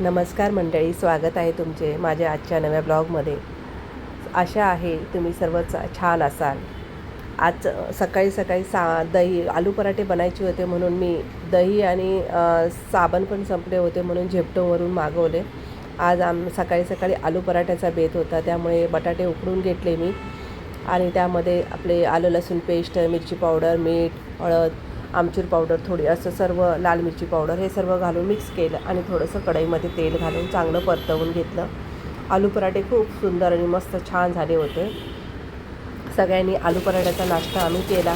नमस्कार मंडळी, स्वागत आहे तुमचे माझ्या आजच्या नव्या ब्लॉगमध्ये. आशा आहे तुम्ही सर्व छान असाल. आज सकाळी सकाळी दही आलू पराठे बनायचे होते म्हणून मी दही आणि साबण पण संपले होते म्हणून झेप्टोवरून मागवले. आज सकाळी सकाळी आलू पराठ्याचा बेत होता, त्यामुळे बटाटे उकडून घेतले मी आणि त्यामध्ये आपले आलं लसूण पेस्ट, मिरची पावडर, मीठ, हळद, आमचूर पावडर थोडी, असं सर्व लाल मिरची पावडर हे सर्व घालून मिक्स केलं आणि थोडंसं कढईमध्ये तेल घालून चांगलं परतवून घेतलं. आलू पराठे खूप सुंदर आणि मस्त छान झाले होते. सगळ्यांनी आलू पराठ्याचा नाश्ता आम्ही केला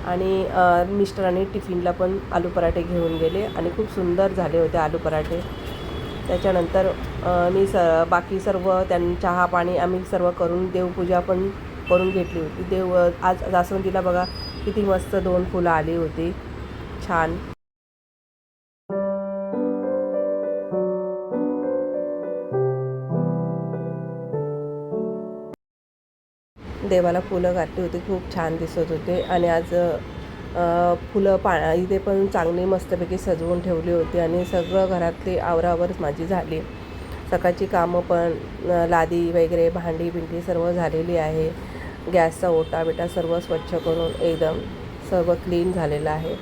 आणि मिस्टरांनी टिफिनला पण आलू पराठे घेऊन गेले आणि खूप सुंदर झाले होते आलू पराठे. त्याच्यानंतर मी बाकी सर्व चहा पाणी आम्ही सर्व करून देवपूजा पण करून घेतली होती. आज जास्वंदीला बघा किती मस्त 2 फुलं आली होती, छान. देवाला फुलं घातली होती, खूप छान दिसत होते. आणि आज फुलं इथे पण चांगली मस्तपैकी सजवून ठेवली होती आणि सगळं घरातली आवरावरच माझी झाली. सकाळची कामं पण लादी वगैरे, भांडी बिंडी सर्व झालेली आहे. गॅसचा ओटा बिटा सर्व स्वच्छ करून एकदम सर्व क्लीन झालेलं आहे.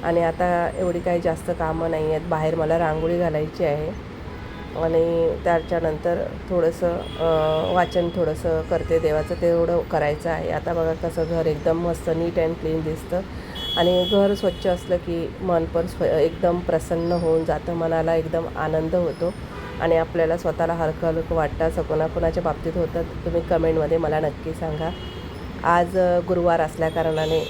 आणि आता एवढी काही जास्त कामं नाही आहेत. बाहेर मला रांगोळी घालायची आहे आणि त्याच्यानंतर थोडंसं वाचन थोडंसं करते देवाचं, तेवढं करायचं आहे. आता बघा कसं घर एकदम मस्त नीट अँड क्लीन दिसतं आणि घर स्वच्छ असलं की मन पण एकदम प्रसन्न होऊन जातं, मनाला एकदम आनंद होतो आणि आपल्याला स्वतःला हलकं हलकं वाटतं. असं कोणाकोणाच्या बाबतीत होतं, तुम्ही कमेंटमध्ये मला नक्की सांगा. आज गुरुवार असल्याकारणाने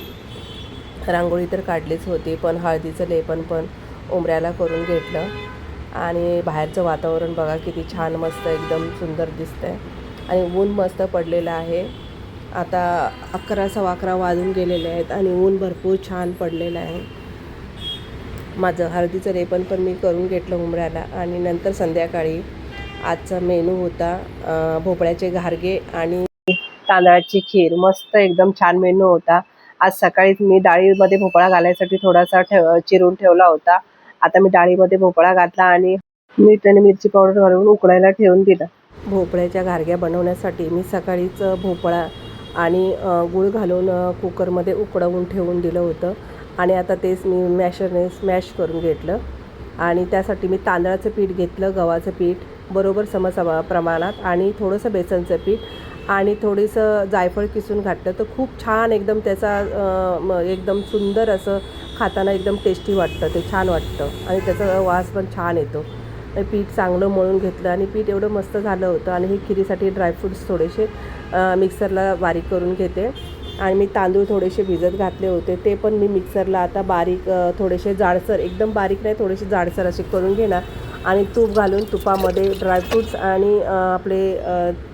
रांगोळी तर काढलीच होती, पण हळदीचं लेपन पण उंबऱ्याला करून घेतलं. आणि बाहेरचं वातावरण बघा किती छान मस्त एकदम सुंदर दिसतं आहे आणि ऊन मस्त पडलेलं आहे. आता 11:15 वाजून गेलेले आहेत आणि ऊन भरपूर छान पडलेलं आहे. माझं हळदीचं लेपन पण मी करून घेतलं उंबऱ्याला. आणि नंतर संध्याकाळी आजचा मेनू होता भोपळ्याचे घारगे आणि तांदळाची खीर. मस्त एकदम छान मेनू होता. आज सकाळीच मी डाळीमध्ये भोपळा घालायसाठी थोडासा चिरून ठेवला होता. आता मी डाळीमध्ये भोपळा घातला आणि मीठ आणि मिरची पावडर घालून उकडायला ठेवून दिलं. भोपळ्याच्या घारग्या बनवण्यासाठी मी सकाळीच भोपळा आणि गूळ घालून कुकरमध्ये उकडवून ठेवून दिलं होतं आणि आता तेच मी मॅशरने स्मॅश करून घेतलं. आणि त्यासाठी मी तांदळाचं पीठ घेतलं, गव्हाचं पीठ बरोबर प्रमाणात आणि थोडंसं बेसनचं पीठ आणि थोडंसं जायफळ किसून घातलं, तर खूप छान एकदम त्याचा एकदम सुंदर असं खाताना एकदम टेस्टी वाटतं, ते छान वाटतं आणि त्याचा वास पण छान येतो. पीठ चांगलं मळून घेतलं आणि पीठ एवढं मस्त झालं होतं. आणि ही खिरीसाठी ड्रायफ्रूट्स थोडेसे मिक्सरला बारीक करून घेते आणि मी तांदूळ थोडेसे भिजत घातले होते, ते पण मी मिक्सरला आता बारीक थोडेसे जाडसर, एकदम बारीक नाही, थोडेसे जाडसर असे करून घेणार आणि तूप घालून तुपामध्ये ड्रायफ्रूट्स आणि आपले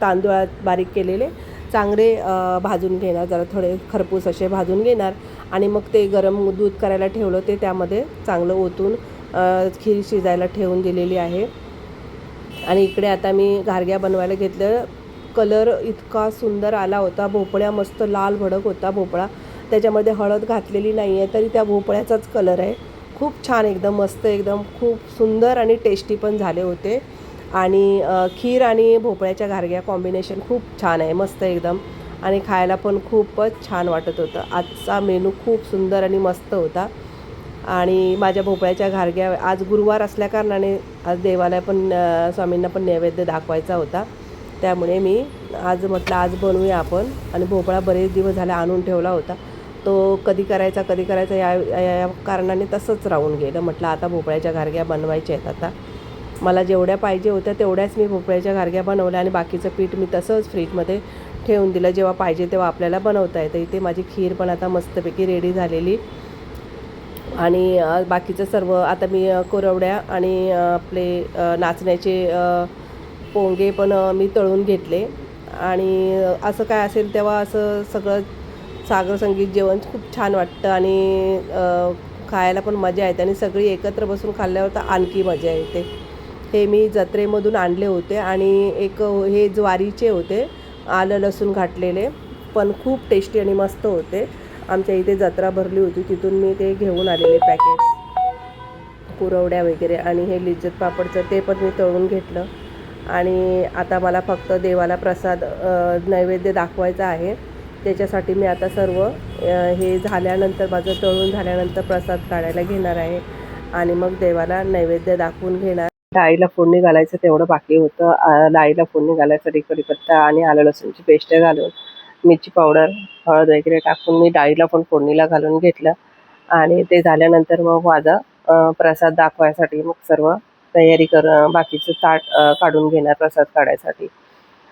तांदूळ बारीक केलेले चांगले भाजून घेणार, जरा थोडे खरपूस असे भाजून घेणार आणि मग ते गरम दूध करायला ठेवलं ते त्यामध्ये चांगलं ओतून खीर शिजायला ठेवून दिलेली आहे. आणि इकडे आता मी घारग्या बनवायला घेतलं. कलर इतका सुंदर आला होता, भोपळ्या मस्त लाल भडक होता भोपळा, त्याच्यामध्ये हळद घातलेली नाही आहे तरी त्या भोपळ्याचाच कलर आहे. खूप छान एकदम मस्त एकदम खूप सुंदर आणि टेस्टी पण झाले होते. आणि खीर आणि भोपळ्याच्या घारग्या कॉम्बिनेशन खूप छान आहे, मस्त एकदम, आणि खायला पण खूपच छान वाटत होतं. आजचा मेनू खूप सुंदर आणि मस्त होता. आणि माझ्या भोपळ्याच्या घारग्या आज गुरुवार असल्याकारणाने आज देवाला पण स्वामींना पण नैवेद्य दाखवायचा होता, त्यामुळे मी आज म्हटलं आज बनवूया आपण. आणि भोपळा बरेच दिवस झाले आणून ठेवला होता, तो कधी करायचा या कारणाने तसंच राहून गेलं. म्हटलं आता भोपळ्याच्या घारग्या बनवायच्या आहेत. आता मला जेवढ्या पाहिजे होत्या तेवढ्याच मी भोपळ्याच्या घारग्या बनवल्या आणि बाकीचं पीठ मी तसंच फ्रीजमध्ये ठेवून दिलं, जेव्हा पाहिजे तेव्हा आपल्याला बनवता येतं. इथे माझी खीर पण आता मस्तपैकी रेडी झालेली आणि बाकीचं सर्व आता मी कुरवड्या आणि आपले नाचण्याचे पोंगे पण मी तळून घेतले. आणि असं काय असेल तेव्हा असं सगळं सागर संगीत जेवण खूप छान वाटतं आणि खायला पण मजा येते आणि सगळी एकत्र बसून खाल्ल्यावर तर आणखी मजा येते. हे मी जत्रेमधून आणले होते आणि एक हे ज्वारीचे होते, आलं लसूण घातलेले, पण खूप टेस्टी आणि मस्त होते. आमच्या इथे जत्रा भरली होती, तिथून मी ते घेऊन आलेले पॅकेट्स. कुरवड्या वगैरे आणि हे लिज्जत पापडचं ते पण मी तळून घेतलं. आणि आता मला फक्त देवाला प्रसाद नैवेद्य दाखवायचा आहे. त्याच्यासाठी मी आता सर्व हे झाल्यानंतर माझं तळून झाल्यानंतर प्रसाद काढायला घेणार आहे आणि मग देवाला नैवेद्य दाखवून घेणार. डाळीला फोडणी घालायचं तेवढं बाकी होतं. डाळीला फोडणी घालायसाठी कढीपत्ता आणि आलं लसूणची पेस्ट घालून मिरची पावडर हळद वगैरे टाकून मी डाळीला पण फोडणीला घालून घेतलं. आणि ते झाल्यानंतर मग माझा प्रसाद दाखवायसाठी मग सर्व तयारी बाकीचं ताट काढून घेणार प्रसाद काढायसाठी.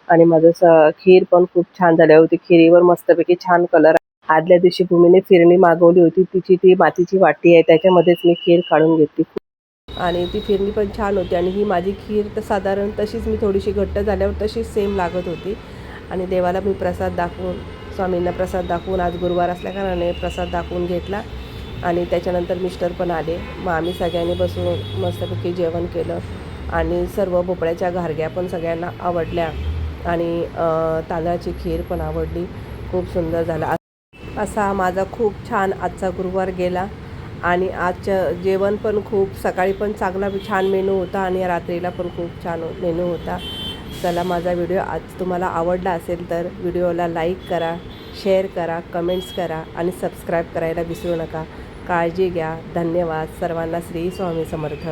आणि माझं खीर पण खूप छान झाली होती. खिरीवर मस्तपैकी छान कलर. आदल्या दिवशी भूमीने फिरणी मागवली होती, तिची ती मातीची वाटी आहे त्याच्यामध्येच मी खीर काढून घेतली आणि ती फिरणी पण छान होती. आणि ही माझी खीर तर साधारण तशीच मी थोडीशी घट्ट झाल्यावर तशीच सेम लागत होती. आणि देवाला मी प्रसाद दाखवून स्वामींना प्रसाद दाखवून आज गुरुवार असल्याकारणाने प्रसाद दाखवून घेतला. आणि त्याच्यानंतर मिस्टर पण आले. मग आम्ही सगळ्यांनी बसून मस्तपैकी जेवण केलं आणि सर्व भोपळ्याच्या घारग्या पण सगळ्यांना आवडल्या आणि तांदळाची खीर पण आवडली. खूप सुंदर झाला. असा माझा खूप छान आजचा गुरुवार गेला. आणि आजचं जेवण पण खूप सकाळी पण चांगला छान मेनू होता आणि रात्रीला पण खूप छान मेनू होता. चला, माझा व्हिडिओ आज तुम्हाला आवडला असेल तर व्हिडिओला लाईक करा, शेअर करा, कमेंट्स करा आणि सबस्क्राईब करायला विसरू नका. काळजी घ्या. धन्यवाद. सर्वांना श्री स्वामी समर्थ.